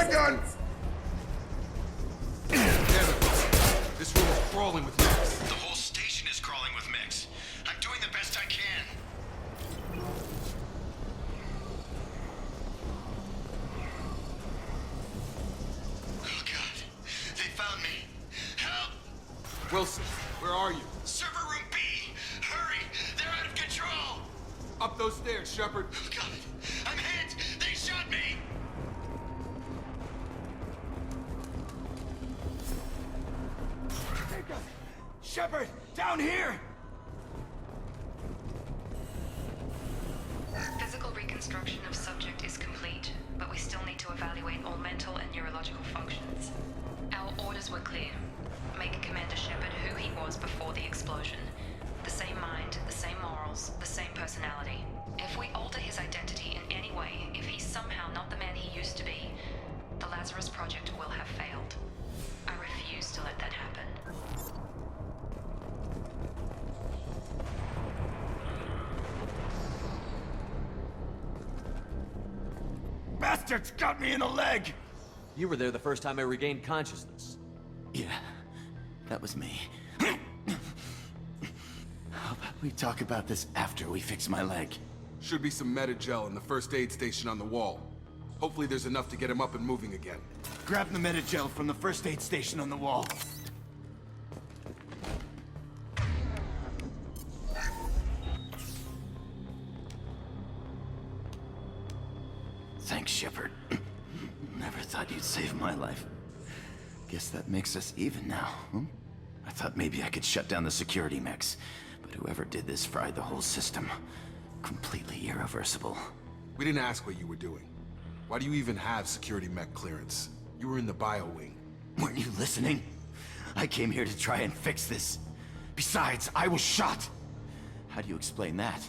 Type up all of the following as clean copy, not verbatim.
Gun! Damn it. This room is crawling with mechs. The whole station is crawling with mechs. I'm doing the best I can. Oh God, they found me. Help! Wilson, where are you? Server room B! Hurry! They're out of control! Up those stairs, Shepard. Oh God, I'm hit! They shot me! Shepard, down here! Physical reconstruction of subject is complete, but we still need to evaluate all mental and neurological functions. Our orders were clear. Make Commander Shepard who he was before the explosion. The same mind, the same morals, the same personality. If we alter his identity in any way, if he's somehow not the man he used to be, the Lazarus Project will have failed. I refuse to let that happen. Bastards got me in the leg! You were there the first time I regained consciousness. Yeah, that was me. How about we talk about this after we fix my leg? Should be some Medi-gel in the first aid station on the wall. Hopefully there's enough to get him up and moving again. Grab the Medi-gel from the first aid station on the wall. Thanks, Shepard. Never thought you'd save my life. Guess that makes us even now, huh? I thought maybe I could shut down the security mechs, but whoever did this fried the whole system. Completely irreversible. We didn't ask what you were doing. Why do you even have security mech clearance? You were in the bio wing. Weren't you listening? I came here to try and fix this. Besides, I was shot. How do you explain that?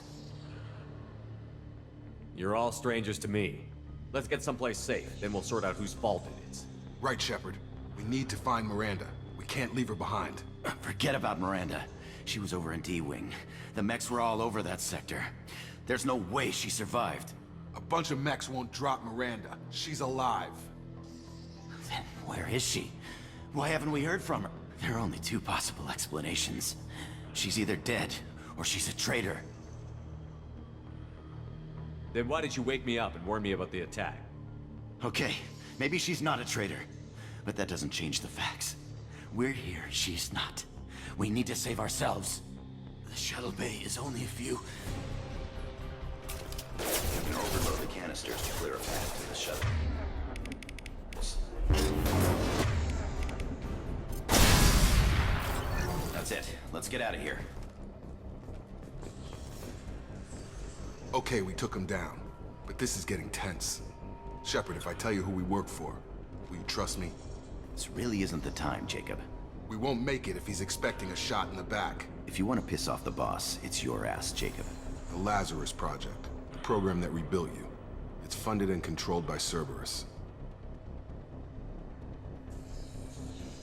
You're all strangers to me. Let's get someplace safe, then we'll sort out whose fault it is. Right, Shepard. We need to find Miranda. We can't leave her behind. Forget about Miranda. She was over in D-Wing. The mechs were all over that sector. There's no way she survived. A bunch of mechs won't drop Miranda. She's alive. Then where is she? Why haven't we heard from her? There are only two possible explanations. She's either dead, or she's a traitor. Then why did you wake me up and warn me about the attack? Okay, maybe she's not a traitor. But that doesn't change the facts. We're here, she's not. We need to save ourselves. The shuttle bay is only a few... You can overload the canisters to clear a path to the shuttle. That's it. Let's get out of here. Okay, we took him down. But this is getting tense. Shepard, if I tell you who we work for, will you trust me? This really isn't the time, Jacob. We won't make it if he's expecting a shot in the back. If you want to piss off the boss, it's your ass, Jacob. The Lazarus Project. The program that rebuilt you. It's funded and controlled by Cerberus.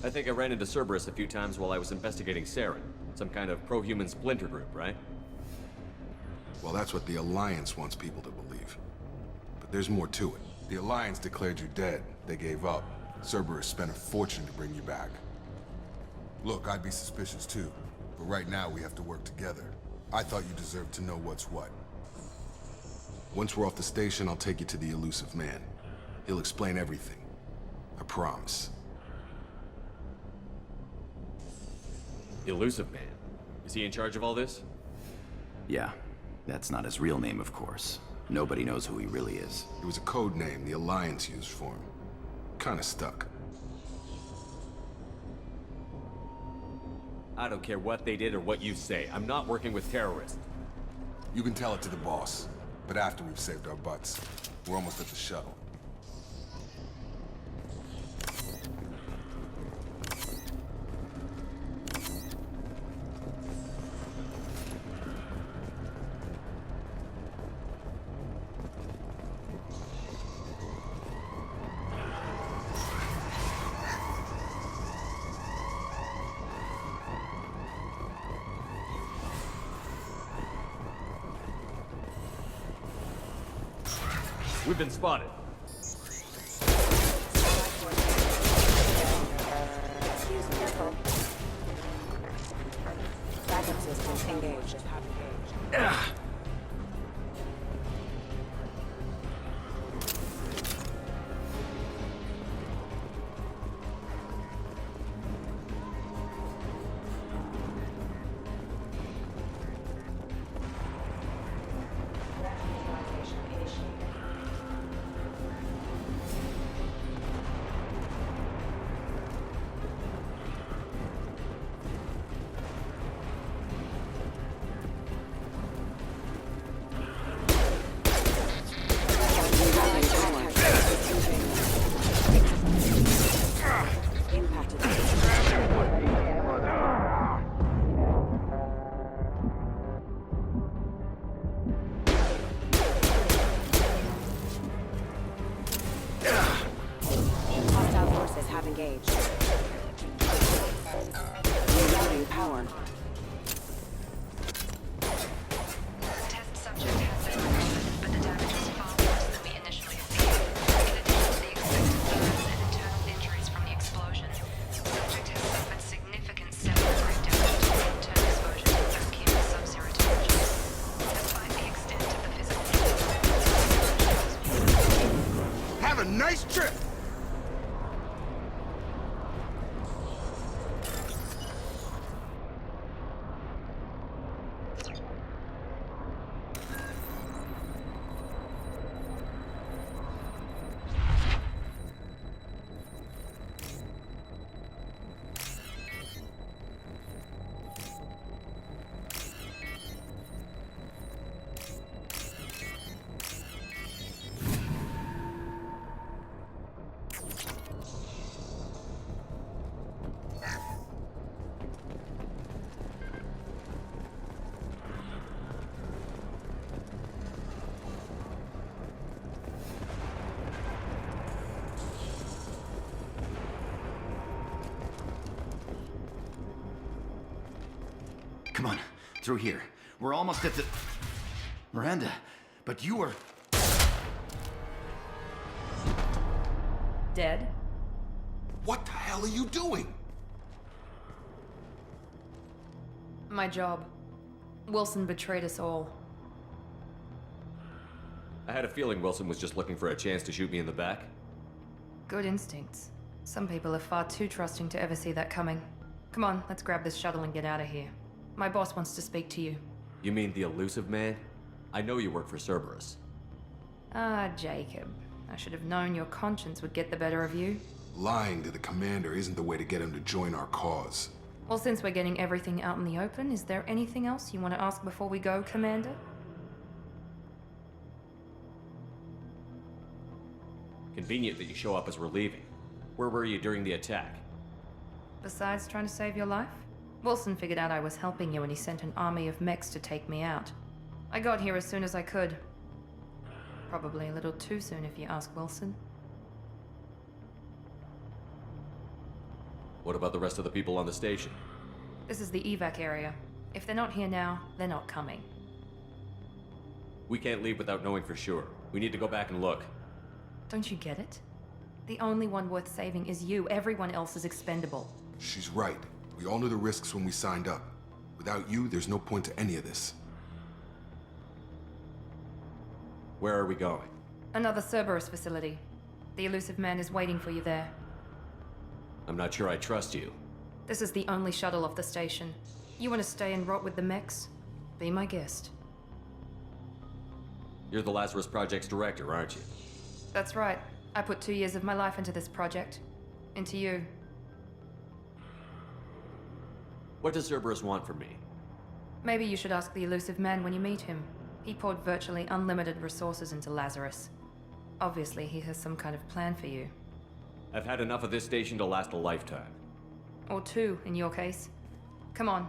I think I ran into Cerberus a few times while I was investigating Saren. Some kind of pro-human splinter group, right? Well, that's what the Alliance wants people to believe. But there's more to it. The Alliance declared you dead. They gave up. Cerberus spent a fortune to bring you back. Look, I'd be suspicious too. But right now, we have to work together. I thought you deserved to know what's what. Once we're off the station, I'll take you to the Elusive Man. He'll explain everything. I promise. Elusive Man. Is he in charge of all this? Yeah, that's not his real name, of course. Nobody knows who he really is. It was a code name the Alliance used for him. Kinda stuck. I don't care what they did or what you say. I'm not working with terrorists. You can tell it to the boss. But after we've saved our butts. We're almost at the shuttle. We've been spotted. Excuse me. Careful. Backup systems engaged. Hostile forces have engaged. Rerouting power. Test subject has been recovered, but the damage was far worse than we initially feared. In addition to the expected burns and internal injuries from the explosion, subject has suffered significant cellular breakdown due to long-term exposure to vacuum and sub-zero temperatures. Despite the extent of the physical Have a nice trip! Come on, through here. We're almost at the... Miranda, but you were... dead. What the hell are you doing? My job. Wilson betrayed us all. I had a feeling Wilson was just looking for a chance to shoot me in the back. Good instincts. Some people are far too trusting to ever see that coming. Come on, let's grab this shuttle and get out of here. My boss wants to speak to you. You mean the elusive man? I know you work for Cerberus. Ah, Jacob. I should have known your conscience would get the better of you. Lying to the commander isn't the way to get him to join our cause. Well, since we're getting everything out in the open, is there anything else you want to ask before we go, Commander? Convenient that you show up as we're leaving. Where were you during the attack? Besides trying to save your life? Wilson figured out I was helping you and he sent an army of mechs to take me out. I got here as soon as I could. Probably a little too soon if you ask Wilson. What about the rest of the people on the station? This is the evac area. If they're not here now, they're not coming. We can't leave without knowing for sure. We need to go back and look. Don't you get it? The only one worth saving is you. Everyone else is expendable. She's right. We all knew the risks when we signed up. Without you, there's no point to any of this. Where are we going? Another Cerberus facility. The elusive man is waiting for you there. I'm not sure I trust you. This is the only shuttle off the station. You want to stay and rot with the mechs? Be my guest. You're the Lazarus Project's director, aren't you? That's right. I put 2 years of my life into this project. Into you. What does Cerberus want from me? Maybe you should ask the elusive man when you meet him. He poured virtually unlimited resources into Lazarus. Obviously, he has some kind of plan for you. I've had enough of this station to last a lifetime. Or 2, in your case. Come on.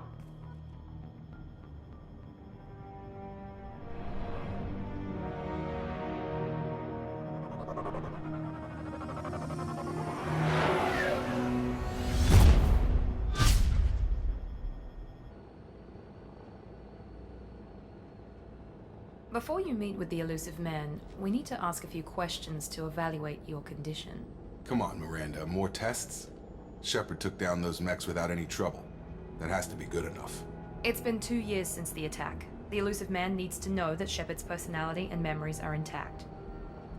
Before you meet with the elusive man, we need to ask a few questions to evaluate your condition. Come on, Miranda, more tests? Shepard took down those mechs without any trouble. That has to be good enough. It's been 2 years since the attack. The elusive man needs to know that Shepard's personality and memories are intact.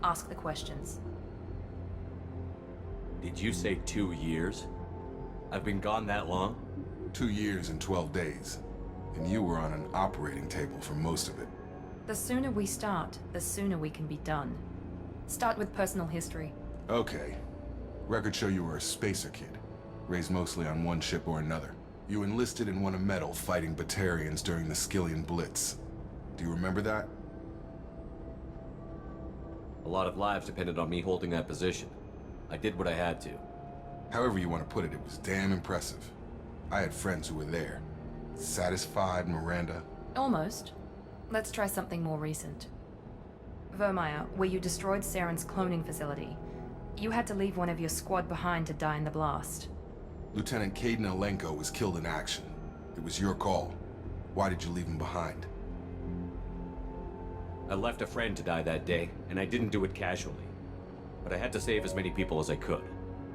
Ask the questions. Did you say 2 years? I've been gone that long? 2 years and 12 days. And you were on an operating table for most of it. The sooner we start, the sooner we can be done. Start with personal history. Okay. Records show you were a spacer kid, raised mostly on one ship or another. You enlisted and won a medal fighting Batarians during the Skillian Blitz. Do you remember that? A lot of lives depended on me holding that position. I did what I had to. However you want to put it, it was damn impressive. I had friends who were there. Satisfied, Miranda? Almost. Let's try something more recent. Vermeer, where you destroyed Saren's cloning facility. You had to leave one of your squad behind to die in the blast. Lieutenant Kaidan Alenko was killed in action. It was your call. Why did you leave him behind? I left a friend to die that day, and I didn't do it casually. But I had to save as many people as I could.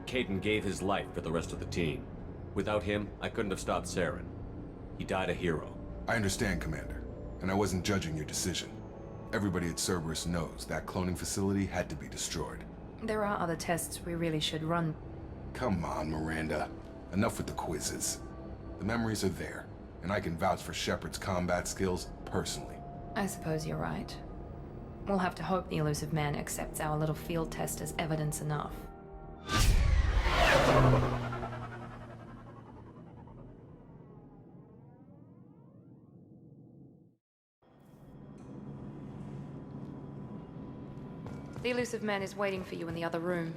Kaidan gave his life for the rest of the team. Without him, I couldn't have stopped Saren. He died a hero. I understand, Commander, and I wasn't judging your decision. Everybody at Cerberus knows that cloning facility had to be destroyed. There are other tests we really should run. Come on, Miranda. Enough with the quizzes. The memories are there, and I can vouch for Shepard's combat skills personally. I suppose you're right. We'll have to hope the elusive man accepts our little field test as evidence enough. The elusive man is waiting for you in the other room.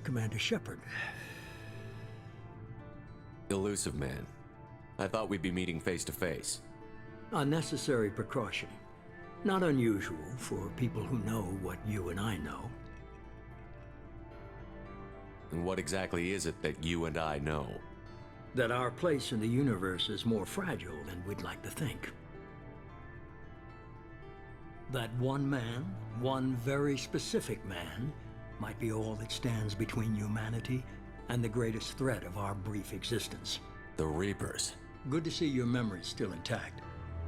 Commander Shepard. Elusive man. I thought we'd be meeting face to face. A necessary precaution. Not unusual for people who know what you and I know. And what exactly is it that you and I know? That our place in the universe is more fragile than we'd like to think. That one man, one very specific man, might be all that stands between humanity and the greatest threat of our brief existence. The Reapers. Good to see your memory's still intact.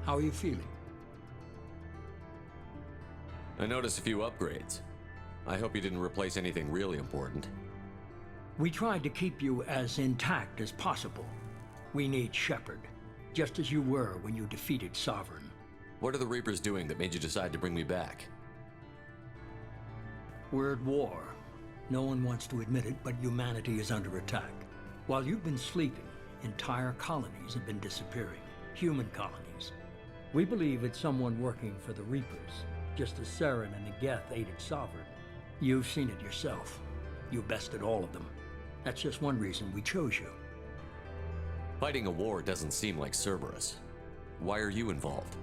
How are you feeling? I noticed a few upgrades. I hope you didn't replace anything really important. We tried to keep you as intact as possible. We need Shepard, just as you were when you defeated Sovereign. What are the Reapers doing that made you decide to bring me back? We're at war. No one wants to admit it, but humanity is under attack. While you've been sleeping, entire colonies have been disappearing. Human colonies. We believe it's someone working for the Reapers, just as Saren and the Geth aided Sovereign. You've seen it yourself. You bested all of them. That's just one reason we chose you. Fighting a war doesn't seem like Cerberus. Why are you involved?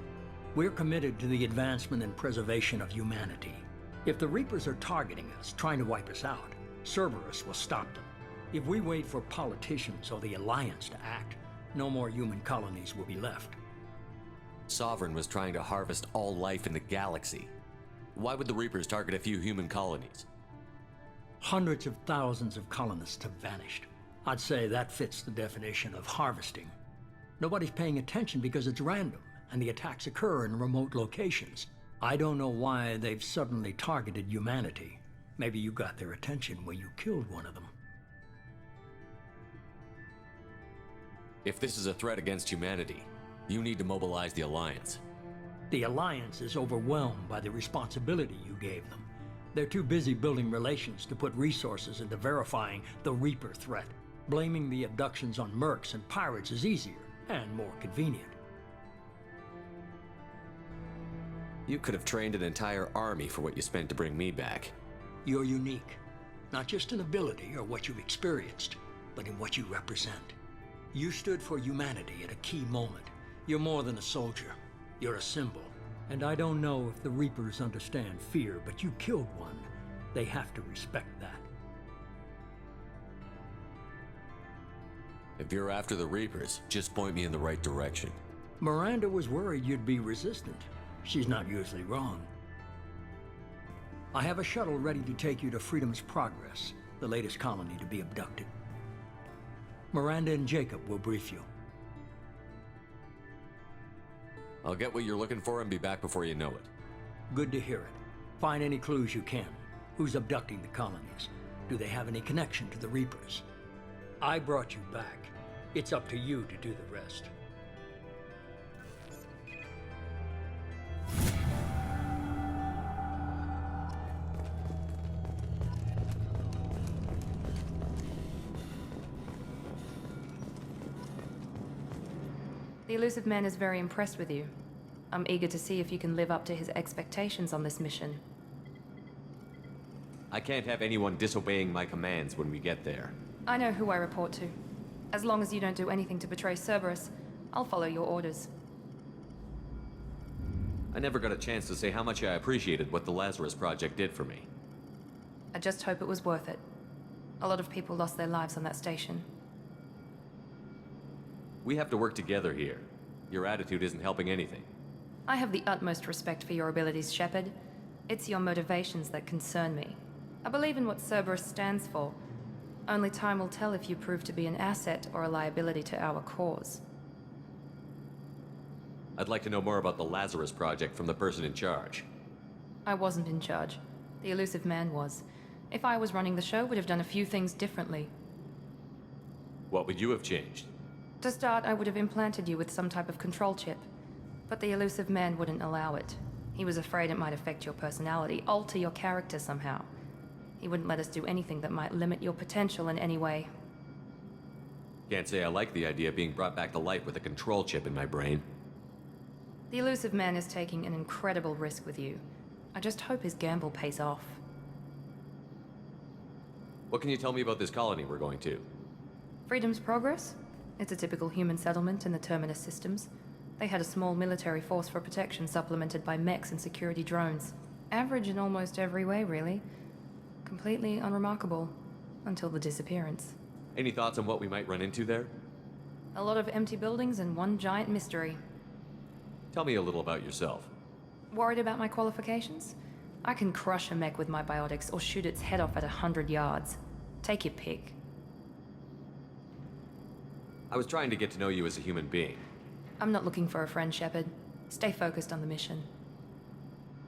We're committed to the advancement and preservation of humanity. If the Reapers are targeting us, trying to wipe us out, Cerberus will stop them. If we wait for politicians or the Alliance to act, no more human colonies will be left. Sovereign was trying to harvest all life in the galaxy. Why would the Reapers target a few human colonies? Hundreds of thousands of colonists have vanished. I'd say that fits the definition of harvesting. Nobody's paying attention because it's random, and the attacks occur in remote locations. I don't know why they've suddenly targeted humanity. Maybe you got their attention when you killed one of them. If this is a threat against humanity, you need to mobilize the Alliance. The Alliance is overwhelmed by the responsibility you gave them. They're too busy building relations to put resources into verifying the Reaper threat. Blaming the abductions on mercs and pirates is easier and more convenient. You could have trained an entire army for what you spent to bring me back. You're unique, not just in ability or what you've experienced, but in what you represent. You stood for humanity at a key moment. You're more than a soldier. You're a symbol. And I don't know if the Reapers understand fear, but you killed one. They have to respect that. If you're after the Reapers, just point me in the right direction. Miranda was worried you'd be resistant. She's not usually wrong. I have a shuttle ready to take you to Freedom's Progress, the latest colony to be abducted. Miranda and Jacob will brief you. I'll get what you're looking for and be back before you know it. Good to hear it. Find any clues you can. Who's abducting the colonies? Do they have any connection to the Reapers? I brought you back. It's up to you to do the rest. The Elusive Man is very impressed with you. I'm eager to see if you can live up to his expectations on this mission. I can't have anyone disobeying my commands when we get there. I know who I report to. As long as you don't do anything to betray Cerberus, I'll follow your orders. I never got a chance to say how much I appreciated what the Lazarus Project did for me. I just hope it was worth it. A lot of people lost their lives on that station. We have to work together here. Your attitude isn't helping anything. I have the utmost respect for your abilities, Shepard. It's your motivations that concern me. I believe in what Cerberus stands for. Only time will tell if you prove to be an asset or a liability to our cause. I'd like to know more about the Lazarus Project from the person in charge. I wasn't in charge. The Elusive Man was. If I was running the show, would have done a few things differently. What would you have changed? To start, I would have implanted you with some type of control chip. But the Elusive Man wouldn't allow it. He was afraid it might affect your personality, alter your character somehow. He wouldn't let us do anything that might limit your potential in any way. Can't say I like the idea of being brought back to life with a control chip in my brain. The Elusive Man is taking an incredible risk with you. I just hope his gamble pays off. What can you tell me about this colony we're going to? Freedom's Progress? It's a typical human settlement in the Terminus systems. They had a small military force for protection supplemented by mechs and security drones. Average in almost every way, really. Completely unremarkable. Until the disappearance. Any thoughts on what we might run into there? A lot of empty buildings and one giant mystery. Tell me a little about yourself. Worried about my qualifications? I can crush a mech with my biotics or shoot its head off at 100 yards. Take your pick. I was trying to get to know you as a human being. I'm not looking for a friend, Shepard. Stay focused on the mission.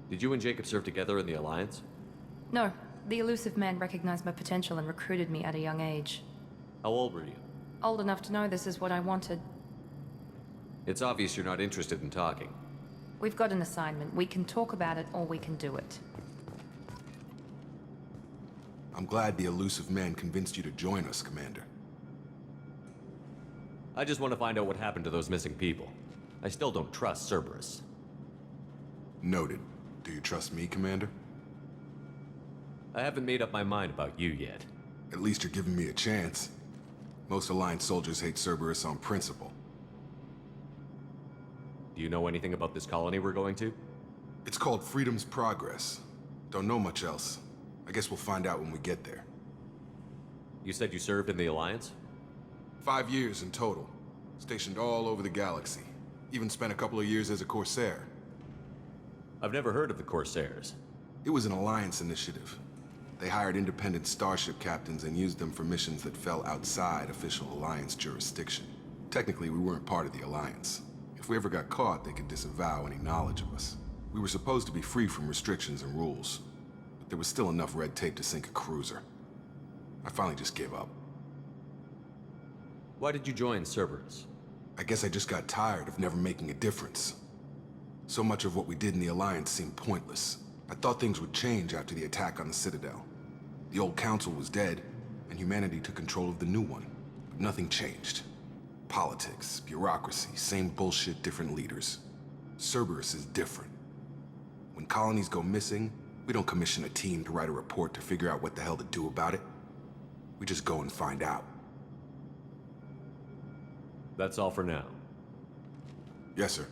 Did you and Jacob serve together in the Alliance? No, the Elusive Man recognized my potential and recruited me at a young age. How old were you? Old enough to know this is what I wanted. It's obvious you're not interested in talking. We've got an assignment. We can talk about it or we can do it. I'm glad the Elusive Man convinced you to join us, Commander. I just want to find out what happened to those missing people. I still don't trust Cerberus. Noted. Do you trust me, Commander? I haven't made up my mind about you yet. At least you're giving me a chance. Most Alliance soldiers hate Cerberus on principle. Do you know anything about this colony we're going to? It's called Freedom's Progress. Don't know much else. I guess we'll find out when we get there. You said you served in the Alliance? 5 years in total. Stationed all over the galaxy. Even spent a couple of years as a Corsair. I've never heard of the Corsairs. It was an Alliance initiative. They hired independent starship captains and used them for missions that fell outside official Alliance jurisdiction. Technically, we weren't part of the Alliance. If we ever got caught, they could disavow any knowledge of us. We were supposed to be free from restrictions and rules, but there was still enough red tape to sink a cruiser. I finally just gave up. Why did you join Cerberus? I guess I just got tired of never making a difference. So much of what we did in the Alliance seemed pointless. I thought things would change after the attack on the Citadel. The old council was dead, and humanity took control of the new one. But nothing changed. Politics, bureaucracy, same bullshit, different leaders. Cerberus is different. When colonies go missing, we don't commission a team to write a report to figure out what the hell to do about it. We just go and find out. That's all for now. Yes, sir.